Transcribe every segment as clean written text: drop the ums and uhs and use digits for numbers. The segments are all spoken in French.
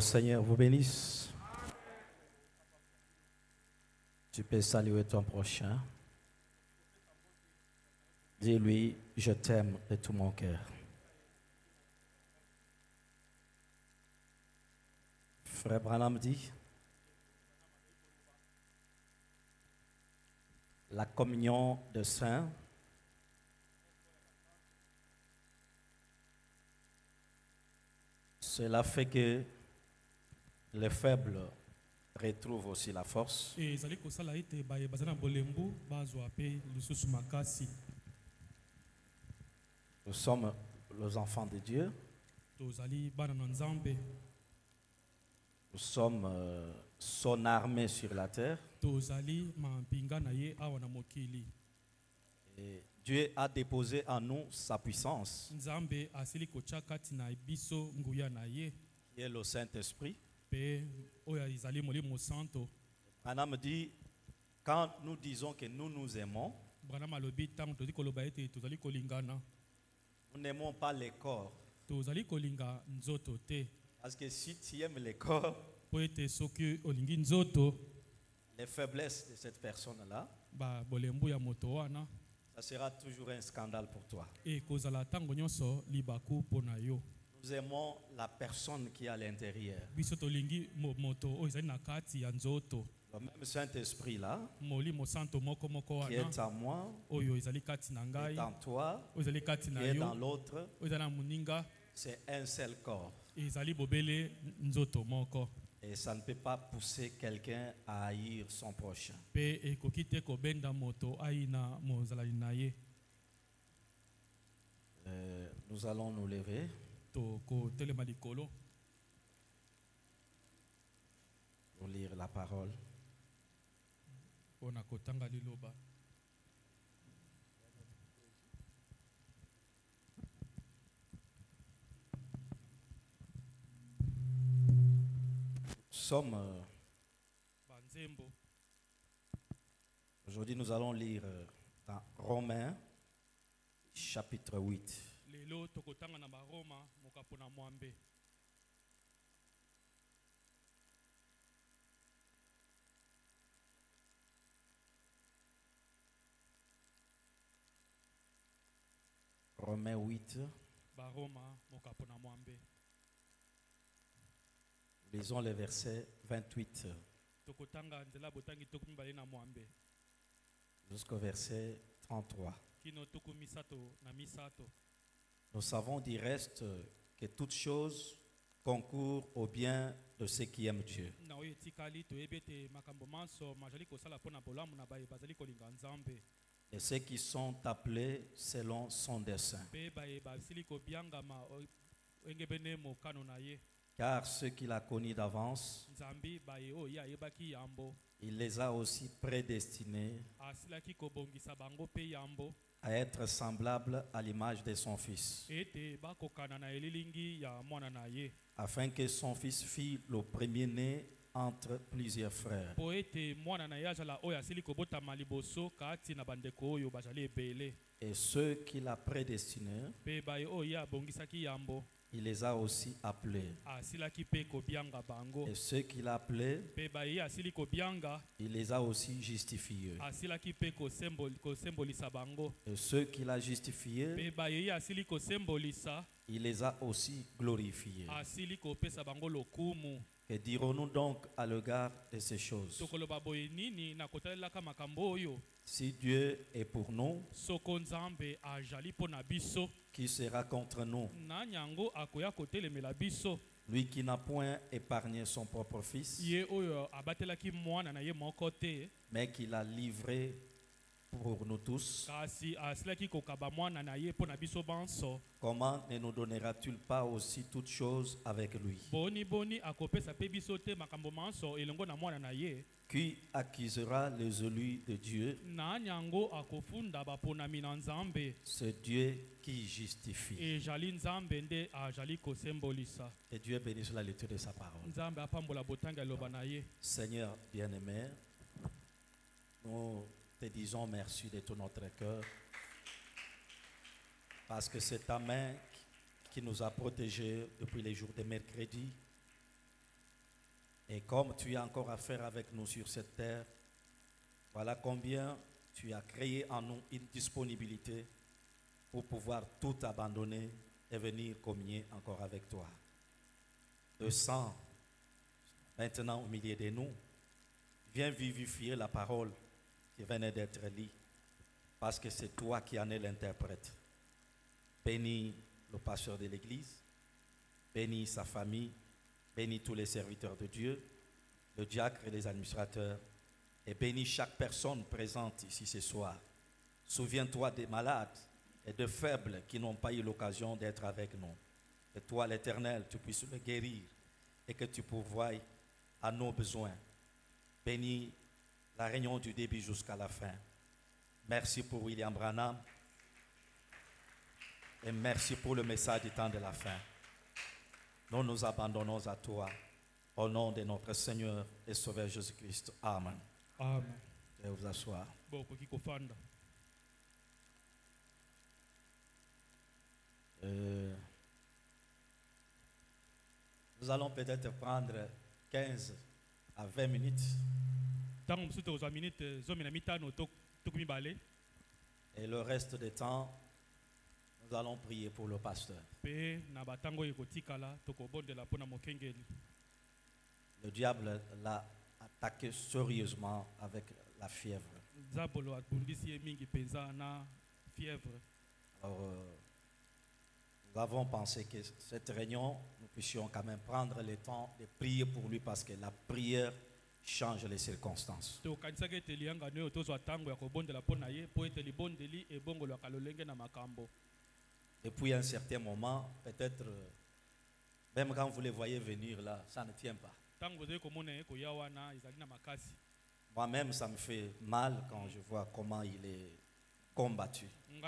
Seigneur vous bénisse. Tu peux saluer ton prochain. Dis-lui, je t'aime de tout mon cœur. Frère Branham dit, la communion de saints cela fait que les faibles retrouvent aussi la force. Nous sommes les enfants de Dieu. Nous sommes son armée sur la terre. Et Dieu a déposé en nous sa puissance, qui est le Saint-Esprit. Branham dit, quand nous disons que nous nous aimons, nous n'aimons pas les corps. Parce que si tu aimes les corps, les faiblesses de cette personne-là, ça sera toujours un scandale pour toi. Nous aimons la personne qui est à l'intérieur. Le même Saint-Esprit-là, qui est en moi, qui est en toi, qui est dans l'autre, c'est un seul corps. Et ça ne peut pas pousser quelqu'un à haïr son prochain. Nous allons nous lever pour lire la parole. Aujourd'hui, nous allons lire dans Romains, chapitre 8. Romains 8. Lisons le verset 28 jusqu'au verset 33. Nous savons du reste que toutes choses concourent au bien de ceux qui aiment Dieu, et ceux qui sont appelés selon son dessein. Car ceux qu'il a connus d'avance, il les a aussi prédestinés à être semblables à l'image de son Fils, afin que son Fils fît le premier-né entre plusieurs frères. Et ceux qu'il a prédestinés, il les a aussi appelés. Et ceux qu'il a appelés, il les a aussi justifiés. Et ceux qu'il a justifiés, il les a aussi glorifiés. Que dirons-nous donc à l'égard de ces choses? Si Dieu est pour nous, qui sera contre nous? Lui qui n'a point épargné son propre Fils, mais qui l'a livré pour nous tous, comment ne nous donnera-t-il pas aussi toutes choses avec lui? Qui accusera les élus de Dieu? C'est Dieu qui justifie. Et Dieu bénisse la lecture de sa parole. Seigneur bien-aimé, nous te disons merci de tout notre cœur, parce que c'est ta main qui nous a protégés depuis les jours de mercredi Et comme tu as encore affaire avec nous sur cette terre, voilà combien tu as créé en nous une disponibilité pour pouvoir tout abandonner et venir communier encore avec toi. Le sang, maintenant au milieu de nous, vient vivifier la parole qui venait d'être lue, parce que c'est toi qui en es l'interprète. Bénis le pasteur de l'église, bénis sa famille, bénis tous les serviteurs de Dieu, le diacre et les administrateurs, et bénis chaque personne présente ici ce soir. Souviens-toi des malades et des faibles qui n'ont pas eu l'occasion d'être avec nous. Que toi, l'Éternel, tu puisses les guérir et que tu pourvoies à nos besoins. Bénis la réunion du début jusqu'à la fin. Merci pour William Branham et merci pour le message du temps de la fin. Nous nous abandonnons à toi au nom de notre Seigneur et Sauveur Jésus-Christ. Amen. Amen. Je vais vous asseoir. Nous allons peut-être prendre 15 à 20 minutes. Et le reste du temps, nous allons prier pour le pasteur. Le diable l'a attaqué sérieusement avec la fièvre. Alors, nous avons pensé que cette réunion, nous puissions quand même prendre le temps de prier pour lui parce que la prière change les circonstances. Et puis à un certain moment, peut-être, même quand vous les voyez venir là, ça ne tient pas. Moi-même, ça me fait mal quand je vois comment il est combattu. Vous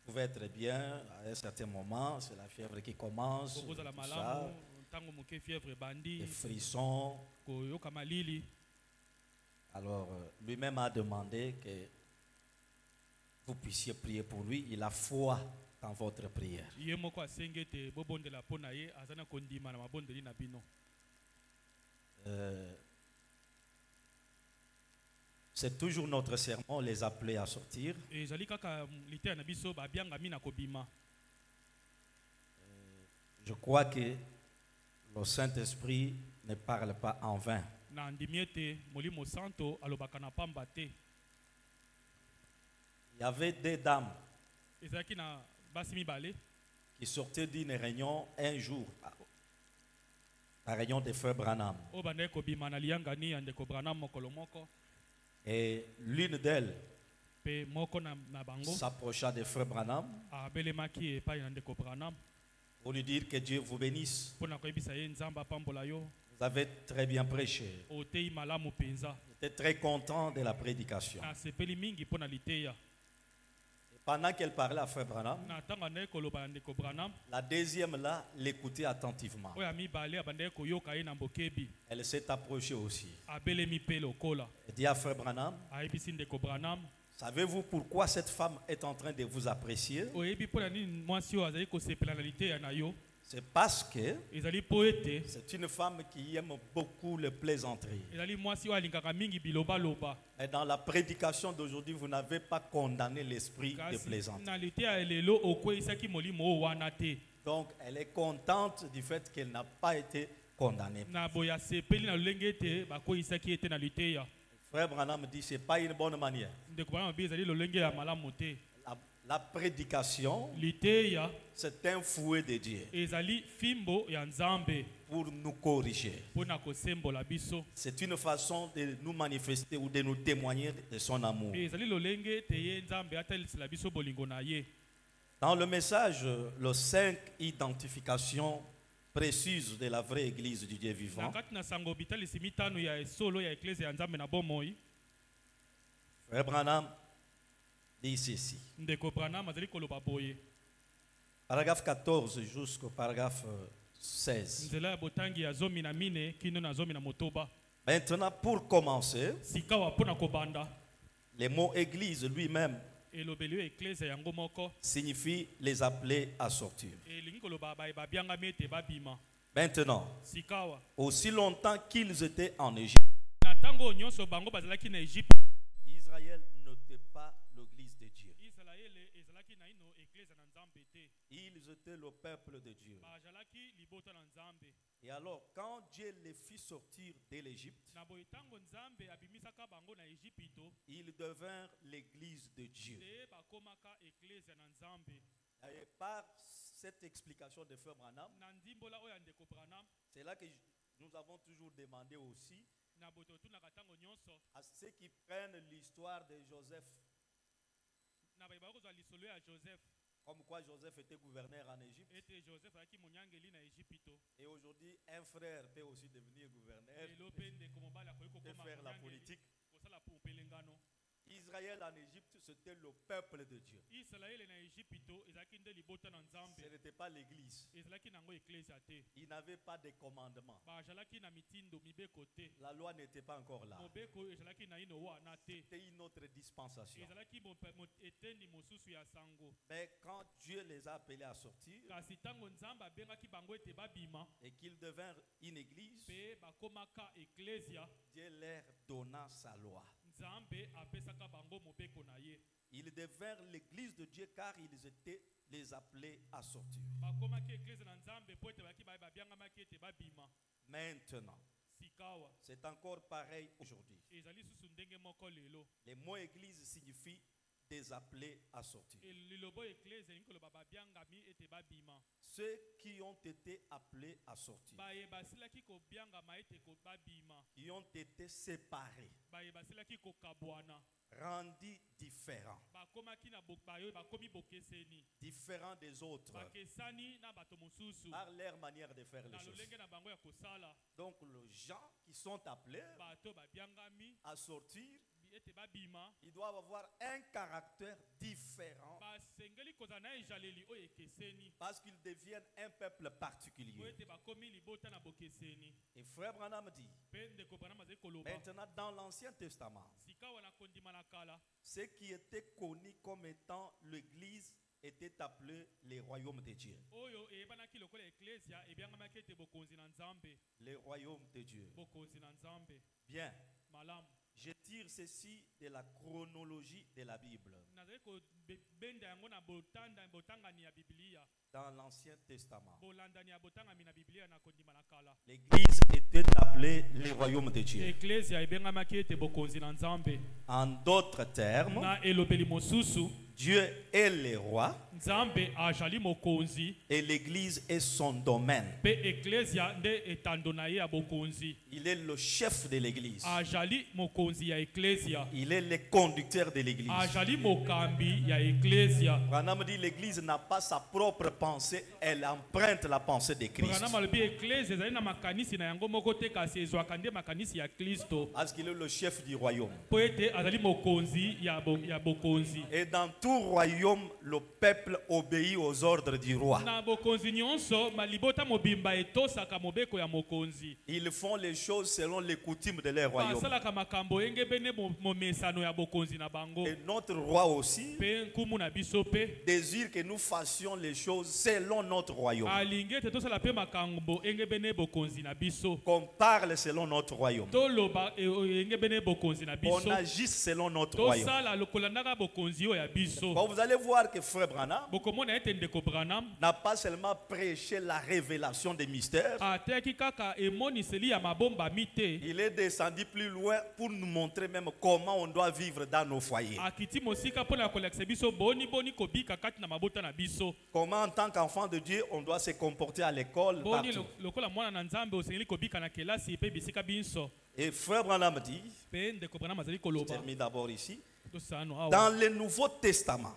pouvez être bien, à un certain moment, c'est la fièvre qui commence, tout ça, les frissons. Alors, lui-même a demandé que vous puissiez prier pour lui. Il a foi dans votre prière. C'est toujours notre serment, les appeler à sortir. Je crois que le Saint-Esprit ne parle pas en vain. Il y avait des dames qui sortaient d'une réunion un jour, la réunion des frères Branham. Et l'une d'elles s'approcha des frères Branham pour lui dire que Dieu vous bénisse. Vous avez très bien prêché. J'étais très content de la prédication. Pendant qu'elle parlait à frère Branham, la deuxième là l'écoutait attentivement. Elle s'est approchée aussi. Elle dit à frère Branham, savez-vous pourquoi cette femme est en train de vous apprécier? C'est parce que c'est une femme qui aime beaucoup les plaisanteries. Et dans la prédication d'aujourd'hui, vous n'avez pas condamné l'esprit de plaisanterie. Donc, elle est contente du fait qu'elle n'a pas été condamnée. Frère Branham dit que ce n'est pas une bonne manière. La prédication, c'est un fouet de Dieu pour nous corriger. C'est une façon de nous manifester ou de nous témoigner de son amour. Dans le message, les 5 identifications précises de la vraie église du Dieu vivant, Frère Branham dit ceci. Paragraphe 14 jusqu'au paragraphe 16. Maintenant, pour commencer, le mot église lui-même signifie les appeler à sortir. Maintenant, aussi longtemps qu'ils étaient en Égypte, Israël n'était pas l'église de Dieu. Ils étaient le peuple de Dieu. Et alors, quand Dieu les fit sortir de l'Égypte, ils devinrent l'église de Dieu. Et par cette explication de Frère Branham, c'est là que nous avons toujours demandé aussi à ceux qui prennent l'histoire de Joseph, comme quoi Joseph était gouverneur en Égypte. Et aujourd'hui, un frère peut aussi devenir gouverneur, peut faire la politique. Israël en Égypte, c'était le peuple de Dieu. Ce n'était pas l'église. Il n'avait pas de commandement. La loi n'était pas encore là. C'était une autre dispensation. Mais quand Dieu les a appelés à sortir et qu'ils devinrent une église, Dieu leur donna sa loi. Ils devinrent l'église de Dieu car ils étaient les appelés à sortir. Maintenant, c'est encore pareil aujourd'hui. Les mots église signifient des appelés à sortir. Ceux qui ont été appelés à sortir, qui ont été séparés, rendus différents, différents des autres, par leur manière de faire les choses. Donc les gens qui sont appelés à sortir, ils doivent avoir un caractère différent parce qu'ils deviennent un peuple particulier. Et Frère Branham dit, maintenant dans l'Ancien Testament, ce qui était connu comme étant l'église était appelé les royaumes de Dieu. Les royaumes de Dieu. Bien. Je tire ceci de la chronologie de la Bible. Dans l'Ancien Testament, l'église était appelée les royaumes de Dieu. En d'autres termes, Dieu est le roi et l'église est son domaine. Il est le chef de l'église. Il est le conducteur de l'église. Branham dit l'église n'a pas sa propre pensée, elle emprunte la pensée de Christ. Parce qu'il est le chef du royaume. Et dans tout royaume, le peuple obéit aux ordres du roi. Ils font les choses selon les coutumes de leur royaume. Et notre roi aussi désire que nous fassions les choses selon notre royaume. Qu'on parle selon notre royaume. On agisse selon notre royaume. Bon, vous allez voir que Frère Branham n'a pas seulement prêché la révélation des mystères. Il est descendu plus loin pour nous montrer même comment on doit vivre dans nos foyers. Comment en tant qu'enfant de Dieu on doit se comporter à l'école, partout. Et Frère Branham dit, je termine d'abord ici, dans le Nouveau Testament,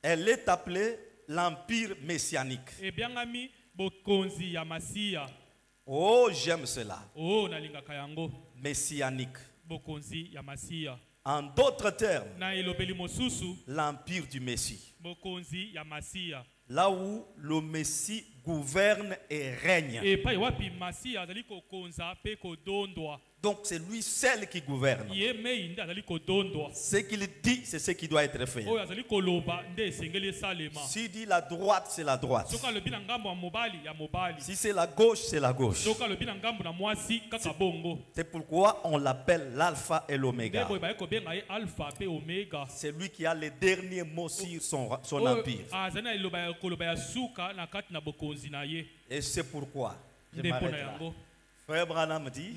elle est appelée l'Empire messianique. Oh, j'aime cela. Messianique. En d'autres termes, l'Empire du Messie. Là où le Messie gouverne et règne. Donc c'est lui seul qui gouverne. Ce qu'il dit, c'est ce qui doit être fait. S'il dit la droite, c'est la droite. Si c'est la gauche, c'est la gauche. C'est pourquoi on l'appelle l'alpha et l'oméga. C'est lui qui a le dernier mot sur son empire. Et c'est pourquoi je m'arrête là. Frère Branham dit,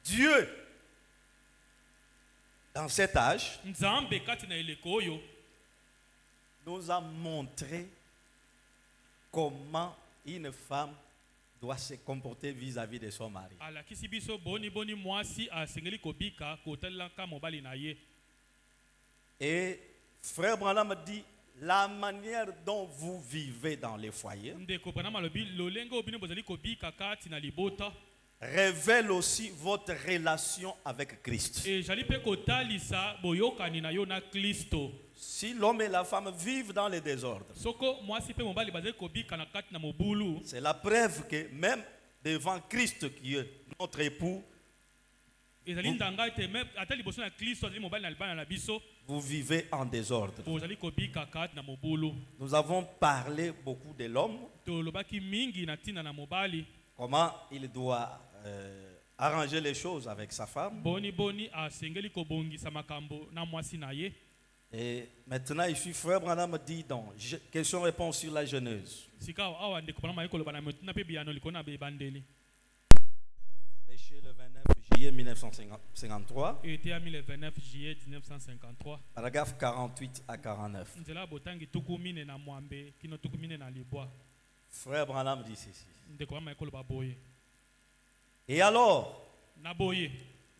Dieu, dans cet âge, nous a montré comment une femme doit se comporter vis-à-vis de son mari. Et Frère Branham dit, la manière dont vous vivez dans les foyers révèle aussi votre relation avec Christ. Si l'homme et la femme vivent dans le désordre, c'est la preuve que même devant Christ qui est notre époux, vous vivez en désordre. Nous avons parlé beaucoup de l'homme, comment il doit arranger les choses avec sa femme. Et maintenant ici, Frère Branham dit donc, question-réponse sur la Genèse. Péché le 29 juillet 1953. Paragraphe 48 à 49. Frère Branham dit ceci. Et alors,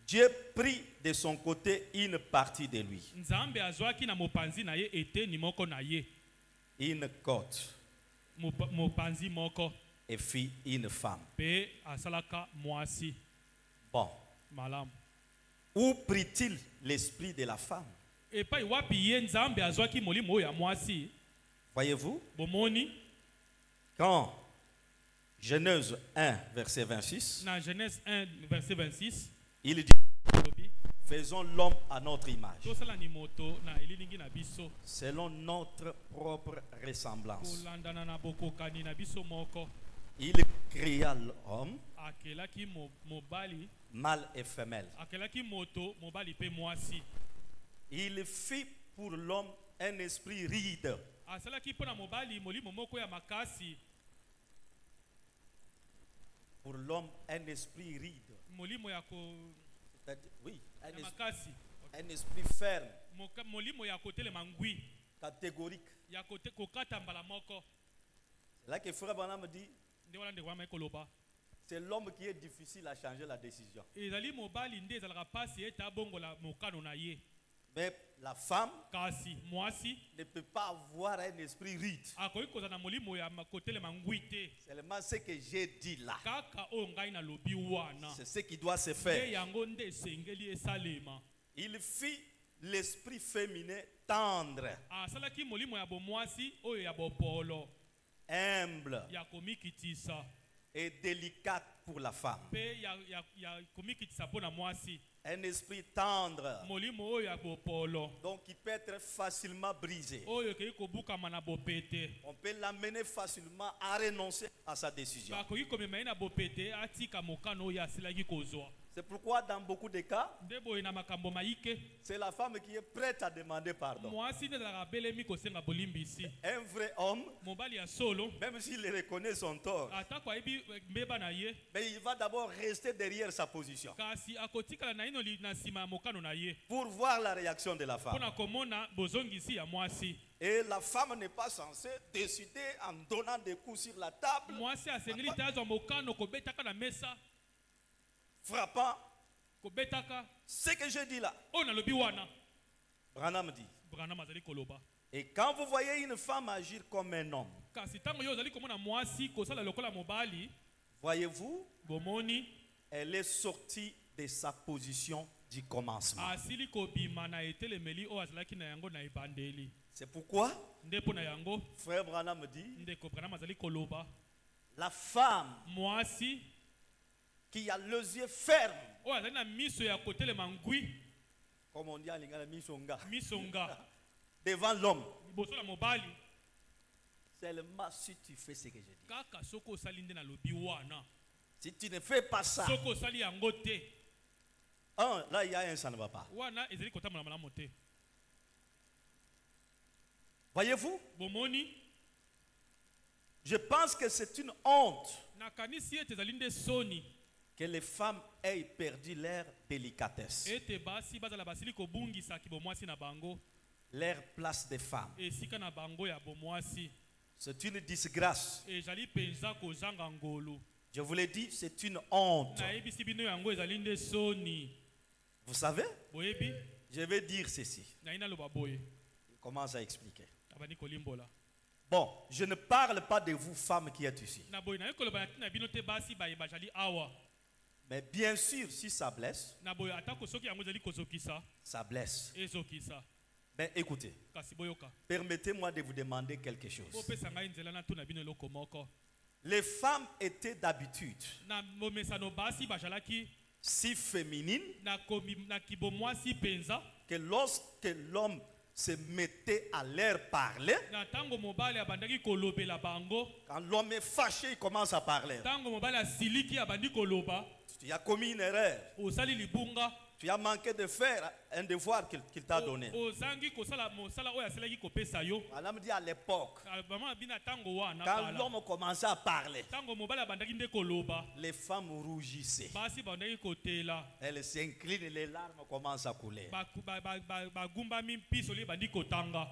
Dieu prit de son côté une partie de lui, une côte, et fit une femme. Bon. Où prit-il l'esprit de la femme? Voyez-vous? Quand Genèse 1, verset 26, il dit, faisons l'homme à notre image, selon notre propre ressemblance. Il créa l'homme, mâle et femelle. Il fit pour l'homme un esprit ride. Pour l'homme, un esprit ride. Oui, un esprit ferme, catégorique. Là que Frère Branham dit, c'est l'homme qui est difficile à changer la décision. Mais la femme ne peut pas avoir un esprit ride. Seulement ce que j'ai dit là, c'est ce qui doit se faire. Il fit l'esprit féminin tendre, humble et délicate pour la femme. Un esprit tendre, donc qui peut être facilement brisé. On peut l'amener facilement à renoncer à sa décision. C'est pourquoi dans beaucoup de cas, c'est la femme qui est prête à demander pardon. Un vrai homme, même s'il reconnaît son tort, mais il va d'abord rester derrière sa position pour voir la réaction de la femme. Et la femme n'est pas censée décider en donnant des coups sur la table, frappant. Ce que je dis là, Branham dit. Et quand vous voyez une femme agir comme un homme, voyez-vous, elle est sortie de sa position du commencement. C'est pourquoi Frère Branham dit, la femme qui a les yeux fermes. Comme on dit en lingala, misonga. Devant l'homme. Seulement si tu fais ce que je dis. Si tu ne fais pas ça. Là, il y a un, ça ne va pas. Voyez-vous? Je pense que c'est une honte que les femmes aient perdu leur délicatesse, leur place de femme. C'est une disgrâce. Je vous l'ai dit, c'est une honte. Vous savez? Je vais dire ceci. Il commence à expliquer. Bon, je ne parle pas de vous femmes qui êtes ici. Mais bien sûr, si ça blesse, ça blesse. Mais écoutez, permettez-moi de vous demander quelque chose. Les femmes étaient d'habitude si féminines que lorsque l'homme se mettait à leur parler, quand l'homme est fâché, il commence à parler. Tu as commis une erreur. Tu as manqué de faire un devoir qu'il t'a donné. Madame dit à l'époque, quand l'homme commençait à parler, les femmes rougissaient. Elles s'inclinent et les larmes commencent à couler.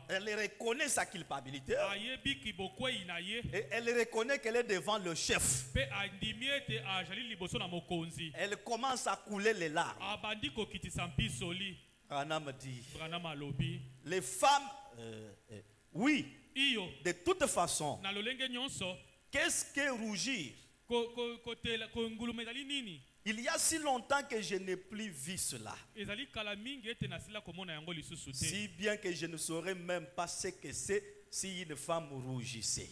Elle reconnaît sa culpabilité. Et elle reconnaît qu'elle est devant le chef. Elle commence à couler les larmes. Branham dit, les femmes, oui, de toute façon, qu'est-ce que rougir? Il y a si longtemps que je n'ai plus vu cela. Si bien que je ne saurais même pas ce que c'est si une femme rougissait.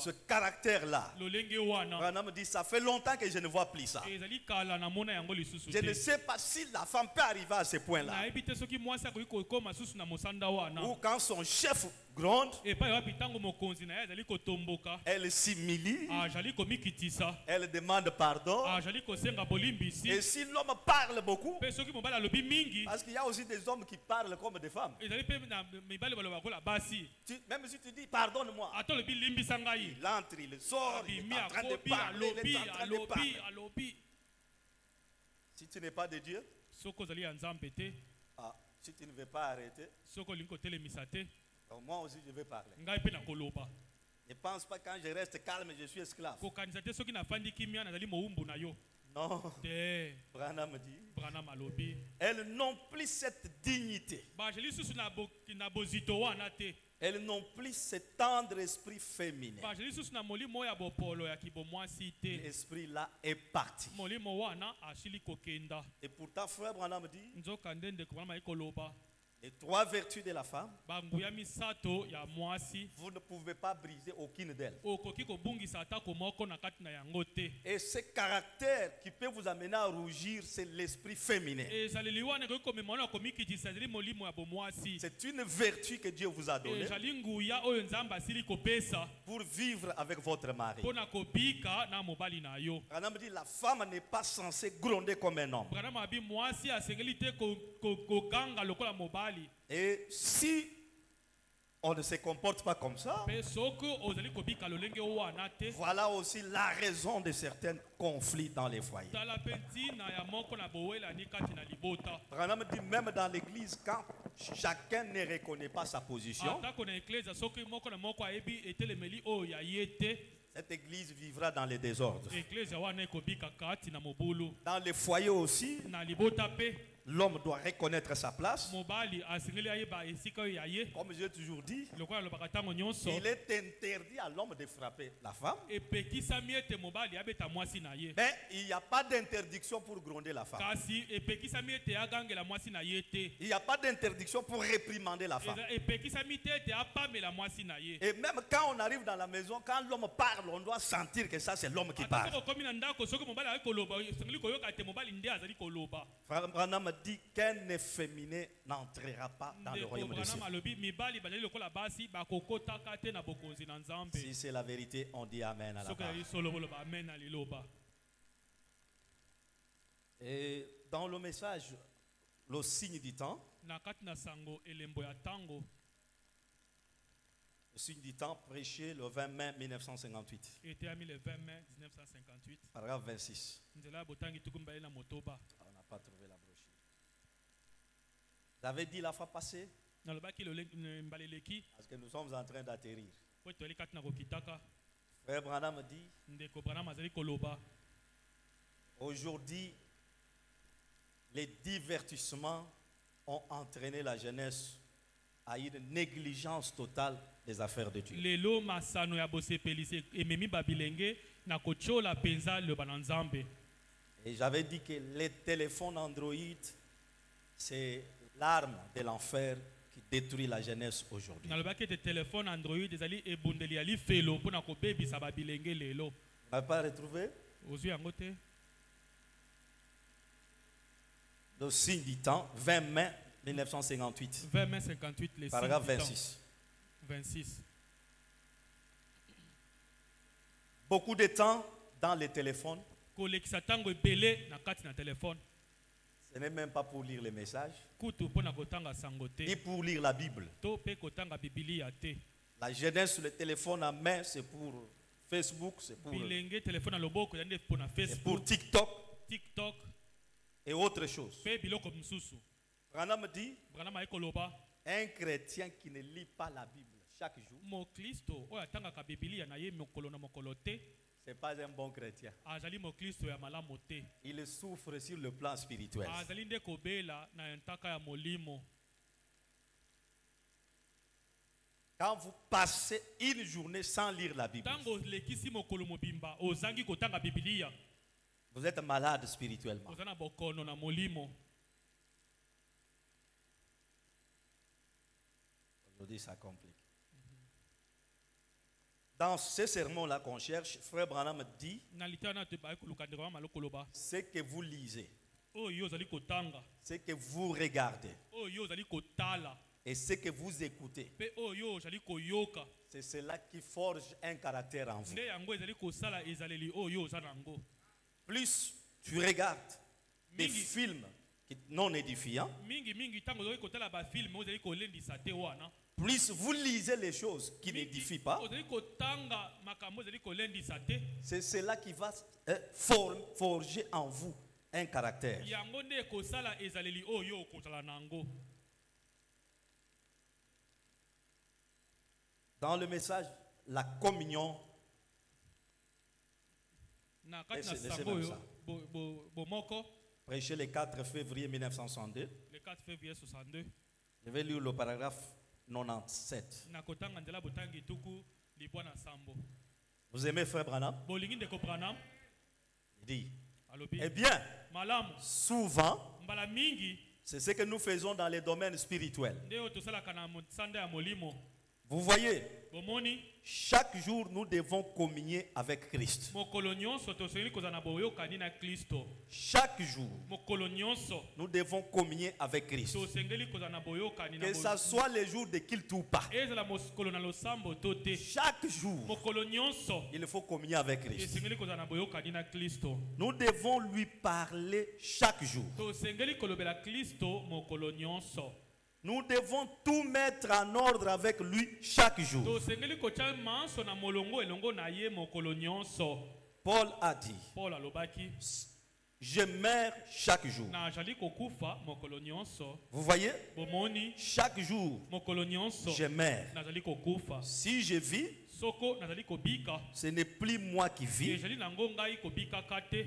Ce caractère-là, Branham dit, ça fait longtemps que je ne vois plus ça. Je ne sais pas si la femme peut arriver à ce point-là. Ou quand son chef gronde, elle s'humilie, elle demande pardon. Et si l'homme parle beaucoup, parce qu'il y a aussi des hommes qui parlent comme des femmes. Même si tu dis pardonne-moi, il entre, il sort, il est en train de parler, il est en train de parler. Si tu n'es pas de Dieu, si tu ne veux pas arrêter, moi aussi je vais parler. Ne pense pas quand je reste calme, je suis esclave. Non. Branham dit, elles n'ont plus cette dignité. Elles n'ont plus ce tendre esprit féminin. L'esprit là est parti. Et pourtant, frère Branham dit, les trois vertus de la femme, vous ne pouvez pas briser aucune d'elles. Et ce caractère qui peut vous amener à rougir, c'est l'esprit féminin. C'est une vertu que Dieu vous a donnée pour vivre avec votre mari. On dit la femme n'est pas censée gronder comme un homme. Et si on ne se comporte pas comme ça, voilà aussi la raison de certains conflits dans les foyers. Branham dit même dans l'église, quand chacun ne reconnaît pas sa position, cette église vivra dans le désordre. Dans les foyers aussi, l'homme doit reconnaître sa place. Comme j'ai toujours dit, il est interdit à l'homme de frapper la femme. Mais il n'y a pas d'interdiction pour gronder la femme. Il n'y a pas d'interdiction pour réprimander la femme. Et même quand on arrive dans la maison, quand l'homme parle, on doit sentir que ça c'est l'homme qui parle. Frère Branham dit qu'un efféminé n'entrera pas dans le royaume des cieux. Si c'est la vérité, on dit amen à la part. Et dans le message, le signe du temps, le signe du temps prêché le 20 mai 1958. Paragraphe 26. On n'a pas trouvé la brochure. Vous avez dit la fois passée, parce que nous sommes en train d'atterrir. Frère Branham dit, aujourd'hui, les divertissements ont entraîné la jeunesse à une négligence totale des affaires de Dieu. Et j'avais dit que les téléphones Android, c'est l'arme de l'enfer qui détruit la jeunesse aujourd'hui. Vous n'avez pas retrouvé? Le signe du temps, 20 mai 1958. 20 mai 58, les paragraphe 26. 26. Beaucoup de temps dans les téléphones. Ce n'est même pas pour lire les messages, ni pour lire la Bible. La jeunesse, le téléphone à main, c'est pour Facebook, c'est pour TikTok et autre chose. Branham dit, un chrétien qui ne lit pas la Bible chaque jour, ce n'est pas un bon chrétien. Il souffre sur le plan spirituel. Quand vous passez une journée sans lire la Bible, vous êtes malade spirituellement. Aujourd'hui, ça complique. Dans ce sermon-là qu'on cherche, Frère Branham dit ce que vous lisez, ce que vous regardez et ce que vous écoutez, c'est cela qui forge un caractère en vous. Plus tu regardes des films non édifiants, plus vous lisez les choses qui n'édifient pas, c'est cela qui va forger en vous un caractère. Dans le message, la communion, prêché le 4 février 1962. Le 4 février 62. Je vais lire le paragraphe 97. Vous aimez Frère Branham? Il dit, eh bien, souvent, c'est ce que nous faisons dans les domaines spirituels. Vous voyez, chaque jour nous devons communier avec Christ. Chaque jour nous devons communier avec Christ. Que ce soit les jours de culte ou pas. Chaque jour il faut communier avec Christ. Nous devons lui parler chaque jour. Nous devons tout mettre en ordre avec lui chaque jour. Paul a dit, je meurs chaque jour. Vous voyez, chaque jour, je meurs. Si je vis, Ce n'est plus moi qui vis,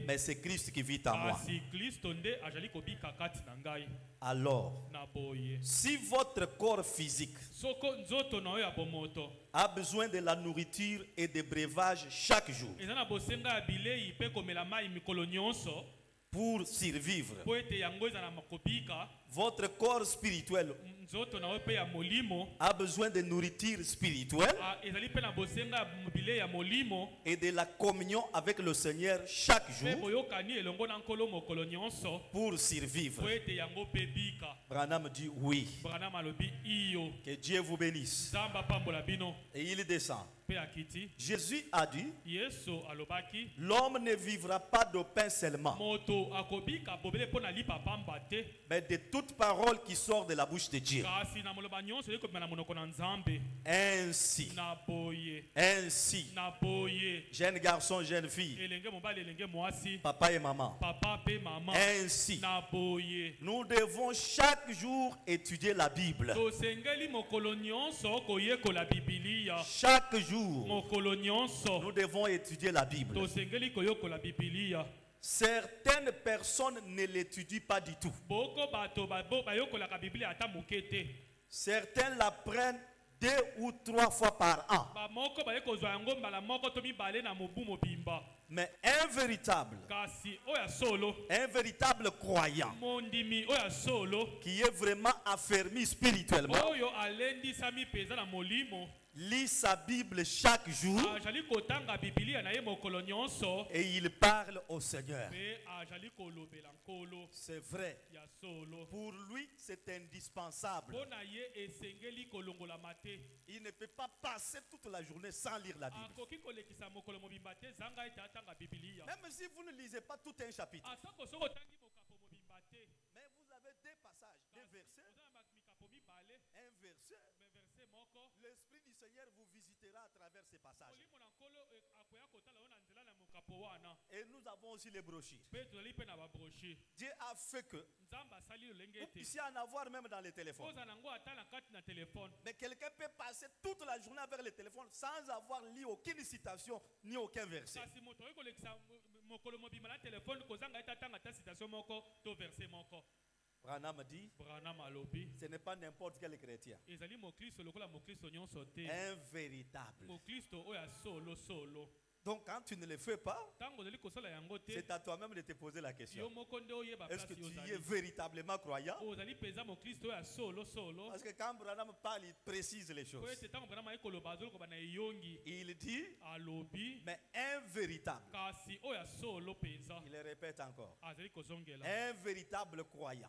mais c'est Christ qui vit en moi. Alors, si votre corps physique a besoin de la nourriture et des breuvages chaque jour pour survivre, votre corps spirituel a besoin de nourriture spirituelle et de la communion avec le Seigneur chaque jour pour survivre. Branham dit oui. Que Dieu vous bénisse. Et il descend. Jésus a dit, l'homme ne vivra pas de pain seulement, mais de toute parole qui sort de la bouche de Dieu. Ainsi, jeunes garçons, jeunes filles, papa et maman, ainsi, nous devons chaque jour étudier la Bible. Chaque jour, nous devons étudier la Bible. Certaines personnes ne l'étudient pas du tout. Certains l'apprennent 2 ou 3 fois par an. Mais un véritable croyant qui est vraiment affermi spirituellement lit sa Bible chaque jour et il parle au Seigneur. C'est vrai. Pour lui, c'est indispensable. Il ne peut pas passer toute la journée sans lire la Bible. Même si vous ne lisez pas tout un chapitre. Mais vous avez 2 passages, 2 versets. Un verset. L'Esprit du Seigneur vous visitera à travers ces passages. Et nous avons aussi les brochures. Dieu a fait que vous puissiez en avoir même dans les téléphones. Mais quelqu'un peut passer toute la journée avec le téléphone sans avoir lu aucune citation ni aucun verset. Branham dit, ce n'est pas n'importe quel chrétien. Un véritable. Donc quand tu ne le fais pas, c'est à toi-même de te poser la question. Est-ce que tu es véritablement croyant? Parce que quand Branham parle, il précise les choses. Il dit, mais un véritable. Il le répète encore. Un véritable croyant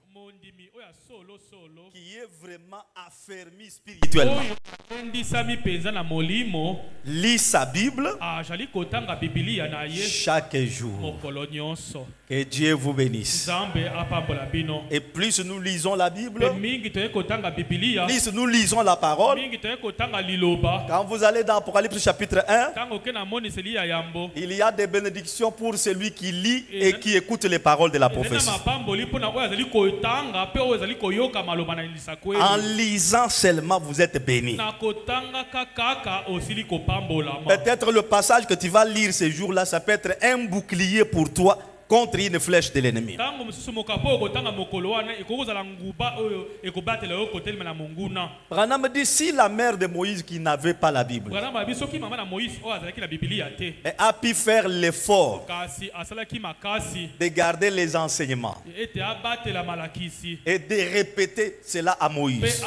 qui est vraiment affermi spirituellement lit sa Bible chaque jour. Que Dieu vous bénisse. Et plus nous lisons la Bible, plus nous lisons la parole. Quand vous allez dans Apocalypse chapitre 1, il y a des bénédictions pour celui qui lit et qui écoute les paroles de la prophétie. En lisant seulement, vous êtes bénis. Peut-être le passage que tu vas lire ces jours-là, ça peut être un bouclier pour toi contre une flèche de l'ennemi. Branham dit, si la mère de Moïse qui n'avait pas la Bible a pu faire l'effort de garder les enseignements et de répéter cela à Moïse,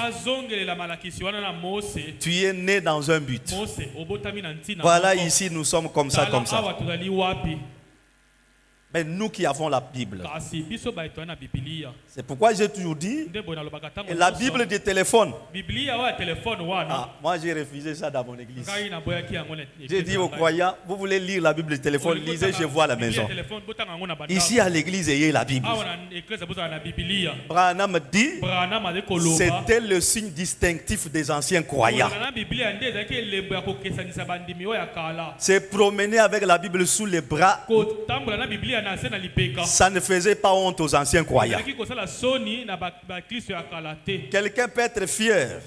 tu es né dans un but. Voilà, ici nous sommes comme ça, comme ça. Mais nous qui avons la Bible, c'est pourquoi j'ai toujours dit, et la Bible des téléphones, moi j'ai refusé ça dans mon église. J'ai dit aux croyants, vous voulez lire la Bible du téléphone, lisez chez vous à la maison. Ici à l'église, ayez la Bible. Branham dit, c'était le signe distinctif des anciens croyants. Se promener avec la Bible sous les bras Ça ne faisait pas honte aux anciens croyants. Quelqu'un peut être fier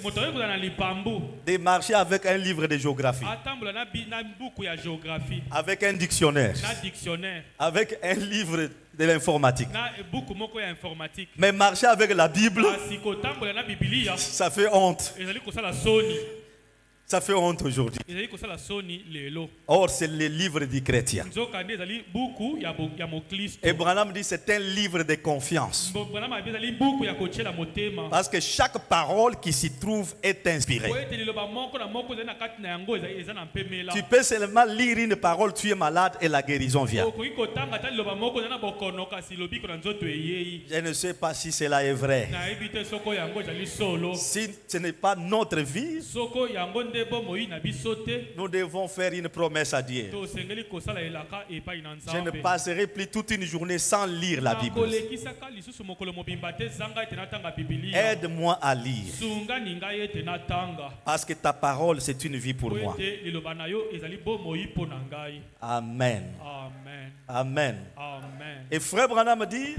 de marcher avec un livre de géographie, avec un dictionnaire, avec un livre de l'informatique. Mais marcher avec la Bible, ça fait honte. Ça fait honte aujourd'hui. Or, c'est le livre du chrétien. Et Branham dit c'est un livre de confiance. Parce que chaque parole qui s'y trouve est inspirée. Tu peux seulement lire une parole, tu es malade et la guérison vient. Je ne sais pas si cela est vrai. Si ce n'est pas notre vie, nous devons faire une promesse à Dieu. Je ne passerai plus toute une journée sans lire la Bible. Aide-moi à lire. Parce que ta parole, c'est une vie pour moi. Amen. Amen. Et frère Branham dit,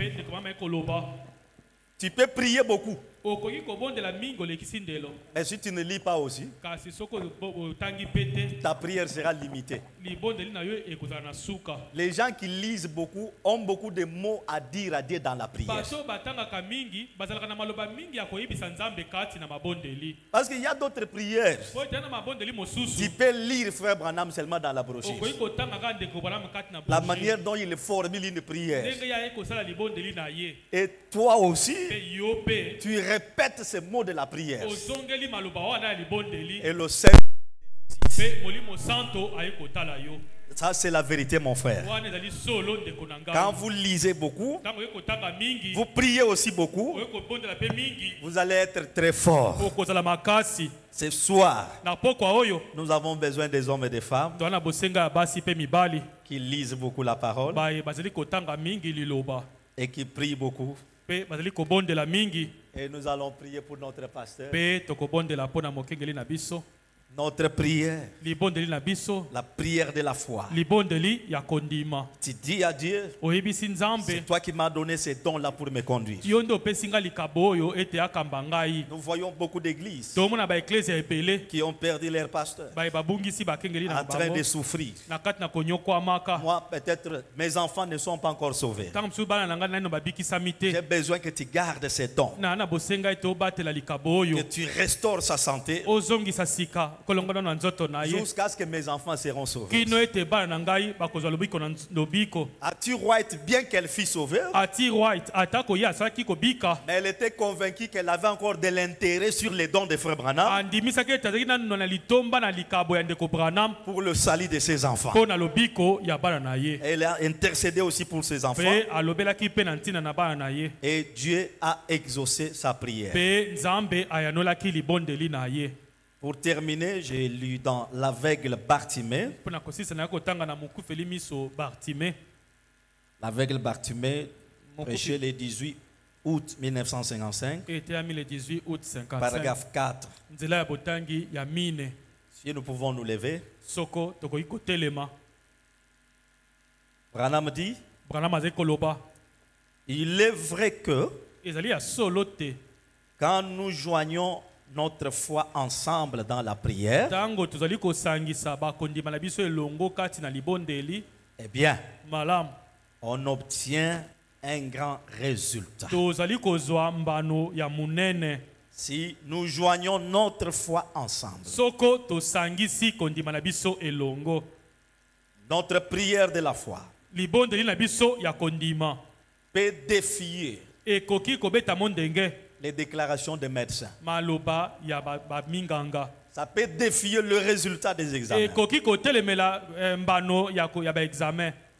tu peux prier beaucoup. Et si tu ne lis pas aussi, ta prière sera limitée. Les gens qui lisent beaucoup ont beaucoup de mots à dire à Dieu dans la prière. Parce qu'il y a d'autres prières. Tu peux lire frère Branham seulement dans la brochure. La manière dont il formule une prière. Et toi aussi, tu répètes ces mots de la prière. Et le Seigneur. Ça, c'est la vérité, mon frère. Quand vous lisez beaucoup, vous priez aussi beaucoup, vous allez être très fort. Ce soir, nous avons besoin des hommes et des femmes qui lisent beaucoup la parole et qui prient beaucoup. Et nous allons prier pour notre pasteur. Notre prière, la prière de la foi. Tu dis à Dieu, c'est toi qui m'as donné ces dons-là pour me conduire. Nous voyons beaucoup d'églises qui ont perdu leur pasteur, en train de souffrir. Moi, peut-être, mes enfants ne sont pas encore sauvés. J'ai besoin que tu gardes ces dons, que tu restaures sa santé, jusqu'à ce que mes enfants seront sauvés. Ati White, bien qu'elle fût sauvée, mais elle était convaincue qu'elle avait encore de l'intérêt sur les dons de frère Branham pour le salut de ses enfants. Elle a intercédé aussi pour ses enfants. Et Dieu a exaucé sa prière. Pour terminer, j'ai lu dans l'aveugle Bartimée. L'aveugle Bartimée, prêché le 18 août 1955, paragraphe 4. Si nous pouvons nous lever. Branham dit, il est vrai que quand nous joignons notre foi ensemble dans la prière, eh bien, on obtient un grand résultat. Si nous joignons notre foi ensemble, notre prière de la foi peut défier les déclarations des médecins. Ça peut défier le résultat des examens.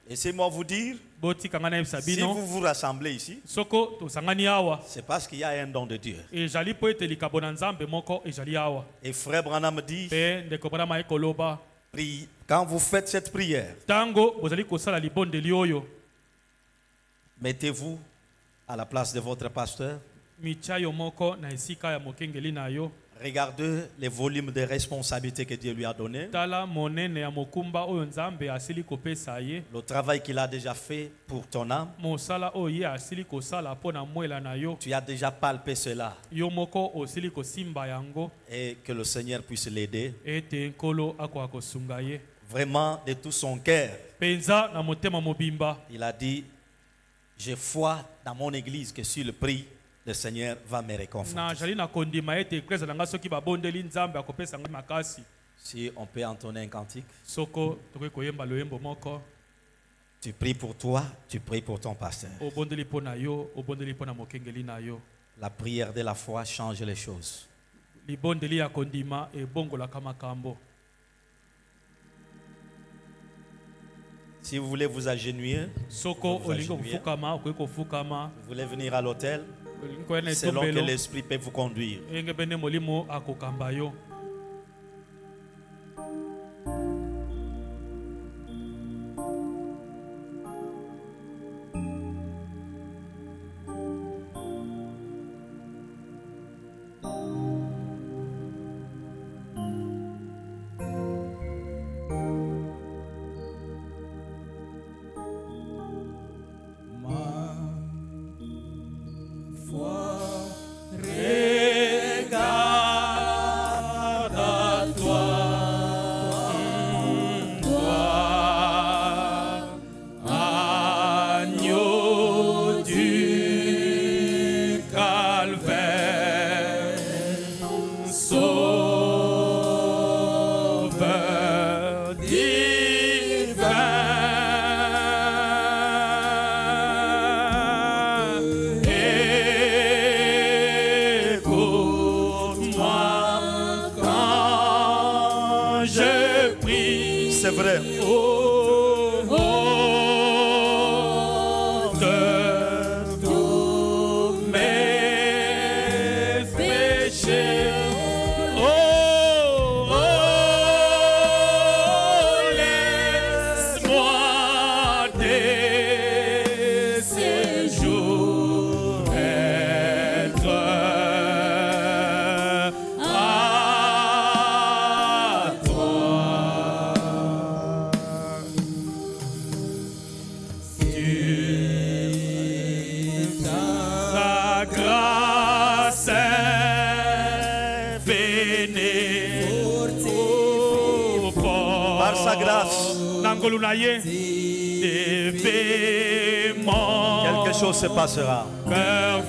Laissez-moi vous dire, si vous vous rassemblez ici, c'est parce qu'il y a un don de Dieu. Et frère Branham dit, quand vous faites cette prière, mettez-vous à la place de votre pasteur. Regardez les volumes de responsabilités que Dieu lui a donné. Le travail qu'il a déjà fait pour ton âme. Tu as déjà palpé cela. Et que le Seigneur puisse l'aider. Vraiment de tout son cœur. Il a dit, j'ai foi dans mon église que si le prix, le Seigneur va me réconforter. Si on peut entonner un cantique. Tu pries pour toi, tu pries pour ton pasteur. La prière de la foi change les choses. Si vous voulez vous agenouiller, vous voulez venir à l'hôtel, selon que l'Esprit peut vous conduire. C'est vrai. Quelque chose se passera. Amen.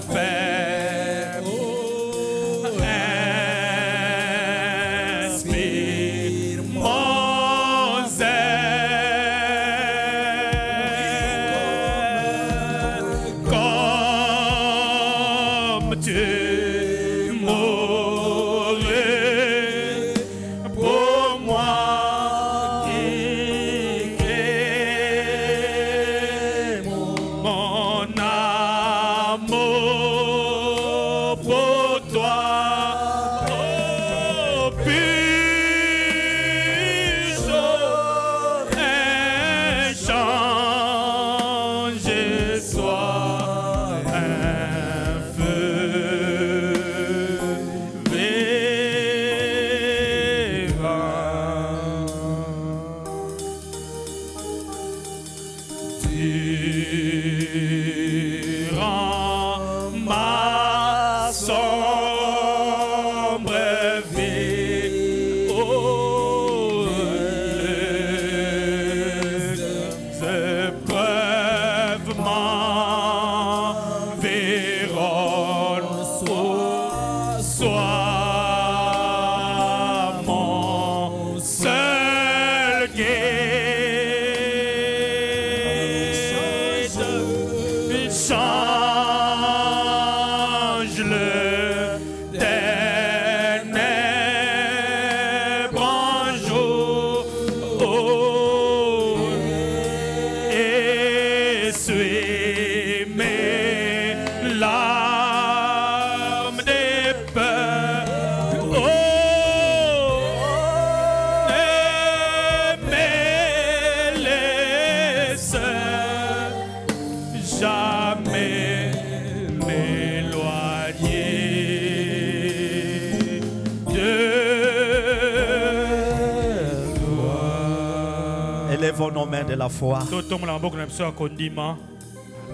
Élevons nos mains de la foi.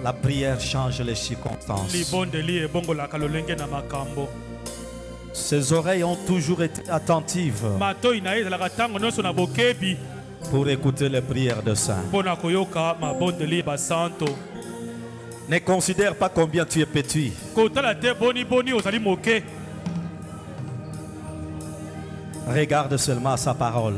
La prière change les circonstances. Ses oreilles ont toujours été attentives pour écouter les prières de saints. Ne considère pas combien tu es petit. Regarde seulement sa parole.